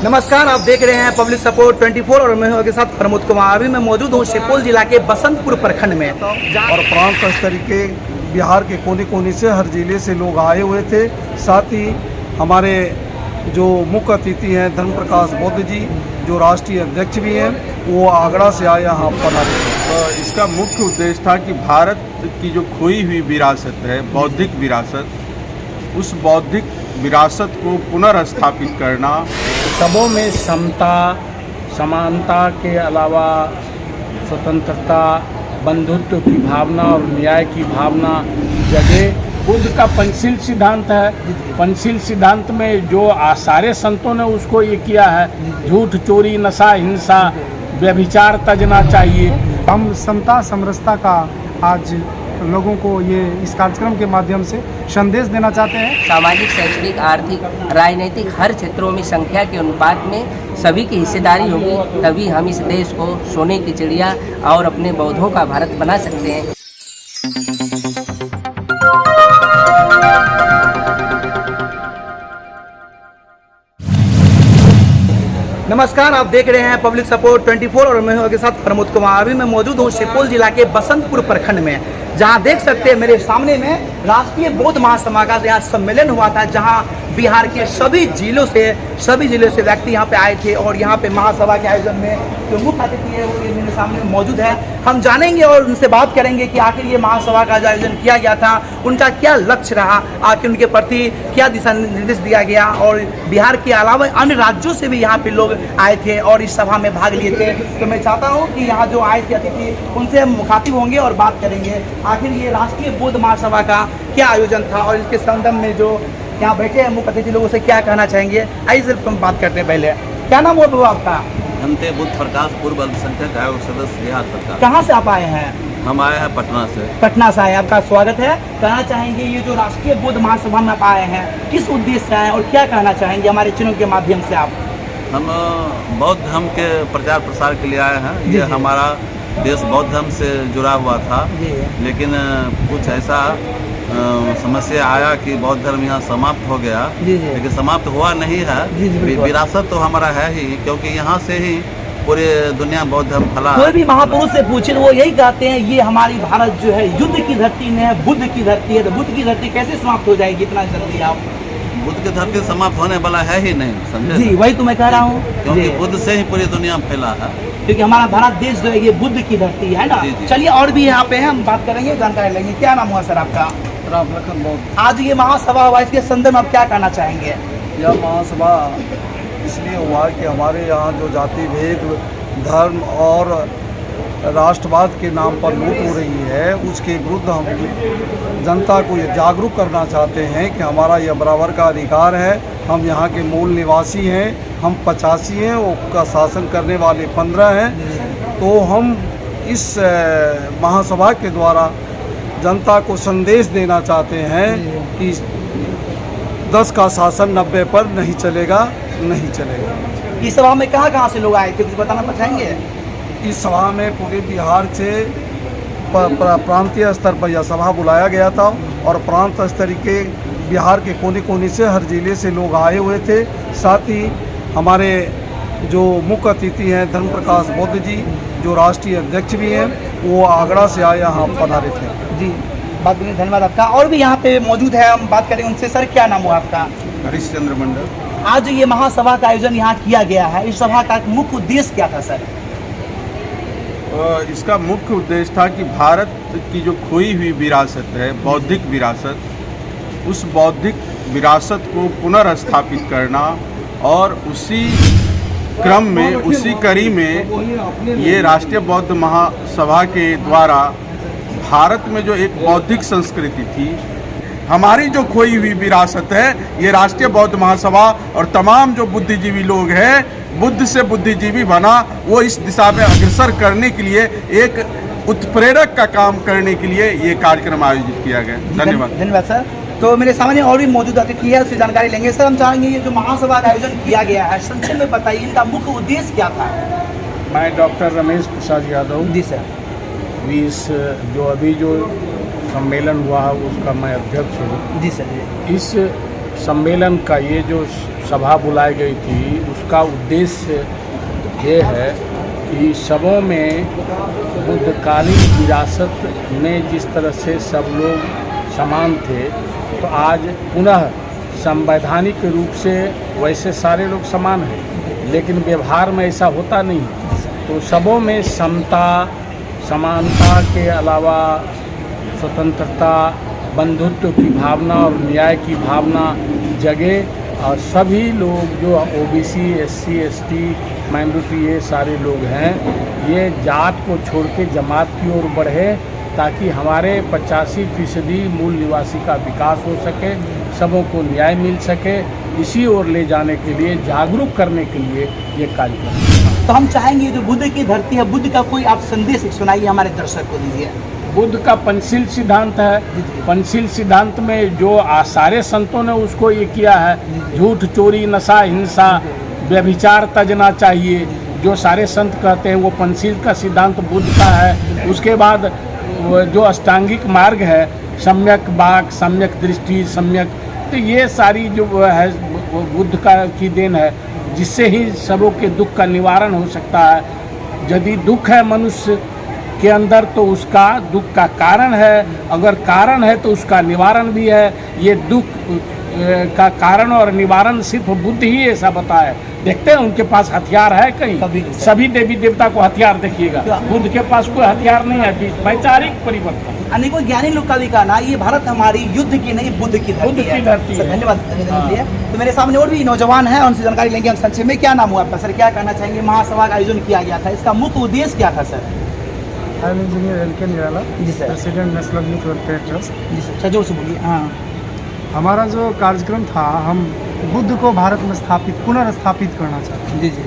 नमस्कार, आप देख रहे हैं पब्लिक सपोर्ट 24 और मैं हूं आपके साथ प्रमोद कुमार। अभी मैं मौजूद हूं सुपौल जिला के बसंतपुर प्रखंड में और प्रांत स्तर के बिहार के कोने कोने से हर जिले से लोग आए हुए थे। साथ ही हमारे जो मुख्य अतिथि हैं धर्म प्रकाश बौद्ध जी, जो राष्ट्रीय अध्यक्ष भी हैं, वो आगरा से आए यहाँ पधारे थे। इसका मुख्य उद्देश्य था कि भारत की जो खोई हुई विरासत है, बौद्धिक विरासत, उस बौद्धिक विरासत को पुनर्स्थापित करना। सबों में समता, समानता के अलावा स्वतंत्रता, बंधुत्व की भावना और न्याय की भावना जगे। बुद्ध का पंचशील सिद्धांत है। पंचशील सिद्धांत में जो सारे संतों ने उसको ये किया है, झूठ, चोरी, नशा, हिंसा, व्यभिचार तजना चाहिए। हम समता समरसता का आज लोगों को ये इस कार्यक्रम के माध्यम से संदेश देना चाहते हैं। सामाजिक, शैक्षणिक, आर्थिक, राजनीतिक हर क्षेत्रों में संख्या के अनुपात में सभी की हिस्सेदारी होगी, तभी हम इस देश को सोने की चिड़िया और अपने बौद्धों का भारत बना सकते हैं। नमस्कार, आप देख रहे हैं पब्लिक सपोर्ट 24 और मैं हूं आपके साथ प्रमोद कुमार। अभी मैं मौजूद हूं सुपौल जिला के बसंतपुर प्रखंड में, जहां देख सकते हैं मेरे सामने में राष्ट्रीय बौद्ध महासभा का यहाँ सम्मेलन हुआ था, जहां बिहार के सभी जिलों से व्यक्ति यहाँ पे आए थे। और यहाँ पे महासभा के आयोजन में जो मुख्य अतिथि है वो मेरे सामने मौजूद है। हम जानेंगे और उनसे बात करेंगे कि आखिर ये महासभा का जो आयोजन किया गया था, उनका क्या लक्ष्य रहा, आखिर उनके प्रति क्या दिशा निर्देश दिया गया, और बिहार के अलावा अन्य राज्यों से भी यहाँ पे लोग आए थे और इस सभा में भाग लिए थे। तो मैं चाहता हूँ कि यहाँ जो आए थे अतिथि, उनसे हम मुखातिब होंगे और बात करेंगे आखिर ये राष्ट्रीय बौद्ध महासभा का क्या आयोजन था और इसके संदर्भ में जो यहाँ बैठे हैं मुख्य अतिथि लोगों से क्या कहना चाहेंगे। आइए सिर्फ हम बात करते हैं। पहले क्या नाम हुआ बाबा आपका? धनते बुद्ध प्रकाश, पूर्व अल्पसंख्यक आयोग सदस्य बिहार सरकार। कहाँ से आप आए हैं? हम आए हैं पटना से। पटना से आए, आपका स्वागत है। कहना चाहेंगे ये जो राष्ट्रीय बौद्ध महासभा में आप आए हैं, किस उद्देश्य से आए और क्या कहना चाहेंगे हमारे चैनल के माध्यम से आप? हम बौद्ध धर्म के प्रचार प्रसार के लिए आए हैं। ये हमारा देश बौद्ध धर्म से जुड़ा हुआ था, लेकिन कुछ ऐसा समस्या आया कि बौद्ध धर्म यहाँ समाप्त हो गया। लेकिन समाप्त हुआ नहीं है, विरासत तो हमारा है ही, क्योंकि यहाँ से ही पूरे दुनिया बौद्ध धर्म फैला। कोई भी महापुरुष से पूछे वो यही कहते हैं, ये हमारी भारत जो है युद्ध की धरती में है, बुद्ध की धरती है। तो बुद्ध की धरती कैसे समाप्त हो जाएगी इतना जल्दी? आप बुद्ध की धरती समाप्त होने वाला है ही नहीं, समझे? जी, वही तो मैं कह रहा हूँ, क्योंकि बुद्ध से ही पूरी दुनिया में फैला है। क्योंकि हमारा भारत देश जो है ये बुद्ध की धरती है ना। चलिए और भी यहाँ पे हैं, हम बात करेंगे, जानकारी लेंगे। क्या नाम हुआ सर आपका? रामलखन बौद्ध। आज ये महासभा हुआ, इसके संदर्भ में आप क्या कहना चाहेंगे? यह महासभा इसलिए हुआ कि हमारे यहाँ जो जाति भेद, धर्म और राष्ट्रवाद के नाम पर लूट हो रही है, उसके विरुद्ध हम जनता को ये जागरूक करना चाहते हैं कि हमारा यह बराबर का अधिकार है। हम यहाँ के मूल निवासी हैं, हम 85 हैं, उसका शासन करने वाले 15 हैं। तो हम इस महासभा के द्वारा जनता को संदेश देना चाहते हैं कि 10 का शासन 90 पर नहीं चलेगा। इस सभा में कहाँ से लोग आए थे, कुछ बताना चाहेंगे? इस सभा में पूरे बिहार से प्रांतीय स्तर पर यह सभा बुलाया गया था और प्रांत स्तर के बिहार के कोने कोने से हर जिले से लोग आए हुए थे। साथ ही हमारे जो मुख्य अतिथि हैं धर्म प्रकाश बौद्ध जी, जो राष्ट्रीय अध्यक्ष भी हैं, वो आगरा से आए यहाँ पधारे थे। जी, बात करने धन्यवाद आपका। और भी यहाँ पे मौजूद है, हम बात करेंगे उनसे। सर क्या नाम हुआ आपका? हरिश्चंद्र मंडल। आज ये महासभा का आयोजन यहाँ किया गया है, इस सभा का मुख्य उद्देश्य क्या था सर? इसका मुख्य उद्देश्य था कि भारत की जो खोई हुई विरासत है, बौद्धिक विरासत, उस बौद्धिक विरासत को पुनर्स्थापित करना। और उसी क्रम में, उसी कड़ी में ये राष्ट्रीय बौद्ध महासभा के द्वारा भारत में जो एक बौद्धिक संस्कृति थी, हमारी जो खोई हुई विरासत है, ये राष्ट्रीय बौद्ध महासभा और तमाम जो बुद्धिजीवी लोग हैं, बुद्ध से बुद्धिजीवी बना, वो इस दिशा में अग्रसर करने के लिए, एक उत्प्रेरक का काम करने के लिए ये कार्यक्रम आयोजित किया गया। धन्यवाद सर। तो मेरे सामने और भी मौजूद अतिथि है, उससे जानकारी लेंगे। सर हम चाहेंगे ये जो महासभा का आयोजन किया गया है, संक्षेप में बताइए इनका मुख्य उद्देश्य क्या था? मैं डॉक्टर रमेश प्रसाद यादव। जी सर। जो अभी जो सम्मेलन हुआ है उसका मैं अध्यक्ष हूँ। जी सर। इस सम्मेलन का ये जो सभा बुलाई गई थी उसका उद्देश्य ये है कि सबों में बुद्धकालीन विरासत में जिस तरह से सब लोग समान थे, तो आज पुनः संवैधानिक रूप से वैसे सारे लोग समान हैं, लेकिन व्यवहार में ऐसा होता नहीं। तो सबों में समता, समानता के अलावा स्वतंत्रता, बंधुत्व की भावना और न्याय की भावना जगे, और सभी लोग जो ओबीसी, एससी, एसटी, माइनॉरिटी ये सारे लोग हैं, ये जात को छोड़ के जमात की ओर बढ़े, ताकि हमारे 85% मूल निवासी का विकास हो सके, सबों को न्याय मिल सके। इसी ओर ले जाने के लिए, जागरूक करने के लिए ये कार्यक्रम। तो हम चाहेंगे जो बुद्ध की धरती है, बुद्ध का कोई आप संदेश सुनाइए हमारे दर्शक को दीजिए। बुद्ध का पंचशील सिद्धांत है। पंचशील सिद्धांत में जो सारे संतों ने उसको ये किया है, झूठ, चोरी, नशा, हिंसा, व्यभिचार तजना चाहिए, जो सारे संत कहते हैं वो पंचशील का सिद्धांत बुद्ध का है। उसके बाद जो अष्टांगिक मार्ग है, सम्यक वाक, सम्यक दृष्टि, सम्यक, तो ये सारी जो है बुद्ध का की देन है, जिससे ही सबों के दुख का निवारण हो सकता है। यदि दुख है मनुष्य के अंदर तो उसका दुख का कारण है, अगर कारण है तो उसका निवारण भी है। ये दुख का कारण और निवारण सिर्फ बुद्ध ही ऐसा बताया। देखते हैं उनके पास हथियार है कहीं? सभी देवी देवता को हथियार देखिएगा, बुद्ध के पास कोई हथियार नहीं है। वैचारिक परिवर्तन, अनेकों ज्ञानी लोग का भी कहना ये भारत हमारी युद्ध की नहीं बुद्ध की धरती है। धन्यवाद। तो मेरे सामने और भी नौजवान हैं, उनसे जानकारी लेंगे हम संक्षेप में। क्या नाम हुआ आपका सर, क्या कहना चाहेंगे? महासभा का आयोजन किया गया था, इसका मुख्य उद्देश्य क्या था सर? I am engineer L K Nirala, जी sir. President national youth welfare trust. जी सर, जोर से बोलिए। हाँ, हमारा जो कार्यक्रम था, हम बुद्ध को भारत में पुनर्स्थापित करना चाहते हैं। जी जी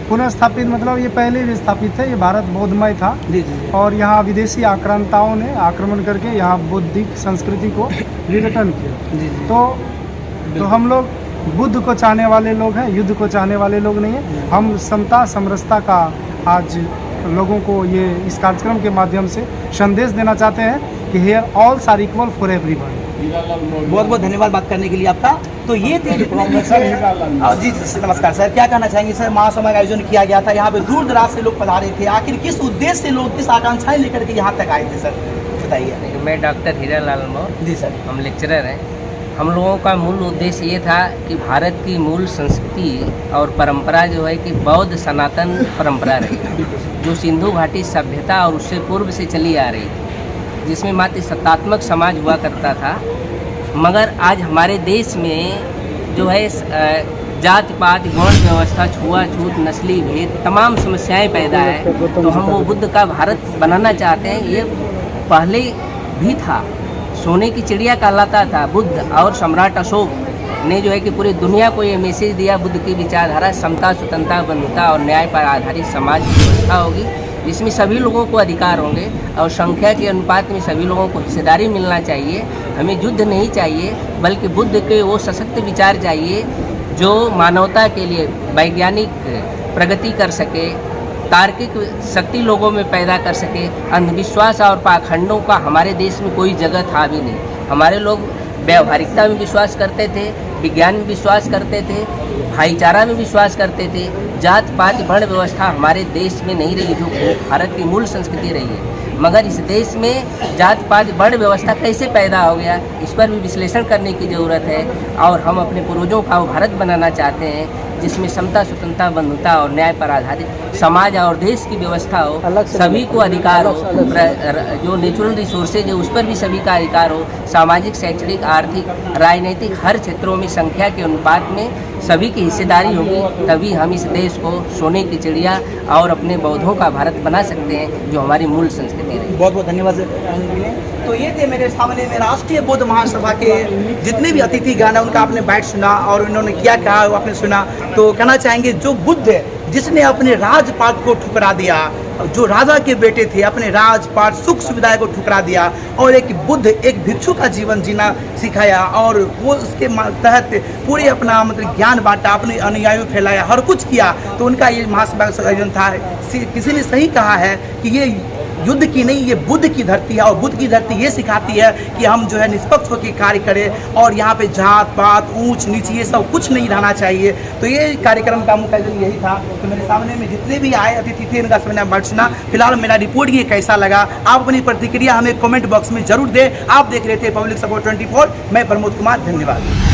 पुनर्स्थापित मतलब ये पहले भी स्थापित है, ये भारत बौद्धमय था। जी जी और यहाँ विदेशी आक्रांताओं ने आक्रमण करके यहाँ बौद्धिक संस्कृति को रिटर्न किया। जी जी। तो हम लोग बुद्ध को चाहने वाले लोग हैं, युद्ध को चाहने वाले लोग नहीं हैं। हम समता समरसता का आज लोगों को ये इस कार्यक्रम के माध्यम से संदेश देना चाहते हैं कि here all are equal for everyone. बहुत बहुत धन्यवाद बात करने के लिए आपका। तो ये थे जी जी नमस्कार सर, क्या कहना चाहेंगे सर? महासभा का आयोजन किया गया था, यहाँ पे दूर दराज से लोग पधारे थे, आखिर किस उद्देश्य से लोग, किस आकांक्षाएं लेकर के यहाँ तक आए थे सर, बताइए। मैं डॉक्टर हीरालाल मौर्य, जी सर। हम लेक्चरर हैं। हम लोगों का मूल उद्देश्य ये था कि भारत की मूल संस्कृति और परंपरा जो है कि बौद्ध सनातन परंपरा रही, जो सिंधु घाटी सभ्यता और उससे पूर्व से चली आ रही, जिसमें मात्र सत्तात्मक समाज हुआ करता था। मगर आज हमारे देश में जो है जाति पात, वर्ण व्यवस्था, छुआछूत, नस्ली भेद, तमाम समस्याएं पैदा है। तो हम वो बुद्ध का भारत बनाना चाहते हैं। ये पहले भी था, सोने की चिड़िया कहलाता था बुद्ध, और सम्राट अशोक ने जो है कि पूरी दुनिया को ये मैसेज दिया, बुद्ध की विचारधारा समता, स्वतंत्रता, बंधुता और न्याय पर आधारित समाज की व्यवस्था होगी, जिसमें सभी लोगों को अधिकार होंगे और संख्या के अनुपात में सभी लोगों को हिस्सेदारी मिलना चाहिए। हमें युद्ध नहीं चाहिए, बल्कि बुद्ध के वो सशक्त विचार चाहिए जो मानवता के लिए वैज्ञानिक प्रगति कर सके, तार्किक शक्ति लोगों में पैदा कर सके। अंधविश्वास और पाखंडों का हमारे देश में कोई जगह था भी नहीं। हमारे लोग व्यावहारिकता में विश्वास करते थे, विज्ञान में विश्वास करते थे, भाईचारा में विश्वास करते थे। जात पात वर्ण व्यवस्था हमारे देश में नहीं रही, जो भारत की मूल संस्कृति रही है। मगर इस देश में जात पात वर्ण व्यवस्था कैसे पैदा हो गया, इस पर भी विश्लेषण करने की ज़रूरत है। और हम अपने पूर्वजों का वो भारत बनाना चाहते हैं, जिसमें समता, स्वतंत्रता, बंधुता और न्याय पर आधारित समाज और देश की व्यवस्था हो, सभी को अधिकार हो, जो नेचुरल रिसोर्सेज है उस पर भी सभी का अधिकार हो, सामाजिक, शैक्षणिक, आर्थिक, राजनीतिक हर क्षेत्रों में संख्या के अनुपात में सभी की हिस्सेदारी होगी, तभी हम इस देश को सोने की चिड़िया और अपने बौद्धों का भारत बना सकते हैं, जो हमारी मूल संस्कृति रही। बहुत बहुत धन्यवाद सर। तो ये थे मेरे सामने में राष्ट्रीय बौद्ध महासभा के जितने भी अतिथिगण हैं, उनका आपने बैठ सुना और उन्होंने क्या कहा वो आपने सुना। तो कहना चाहेंगे जो बुद्ध है, जिसने अपने राजपाट को ठुकरा दिया, जो राजा के बेटे थे, अपने राजपाट सुख सुविधाएं को ठुकरा दिया और एक बुद्ध एक भिक्षु का जीवन जीना सिखाया, और वो उसके तहत पूरे अपना मतलब ज्ञान बांटा, अपने अनुयायी फैलाया, हर कुछ किया। तो उनका ये महासभा का आयोजन था। किसी ने सही कहा है कि ये युद्ध की नहीं, ये बुद्ध की धरती है, और बुद्ध की धरती ये सिखाती है कि हम जो है निष्पक्ष होकर कार्य करें, और यहाँ पे जात पात ऊंच नीच ये सब कुछ नहीं रहना चाहिए। तो ये कार्यक्रम का मुख्य यही था। तो मेरे सामने में जितने भी आए अतिथि थे इनका मैंने बांटना। फिलहाल मेरा रिपोर्ट ये कैसा लगा, आप अपनी प्रतिक्रिया हमें कमेंट बॉक्स में जरूर दें। आप देख रहे थे पब्लिक सपोर्ट 24, मैं प्रमोद कुमार, धन्यवाद।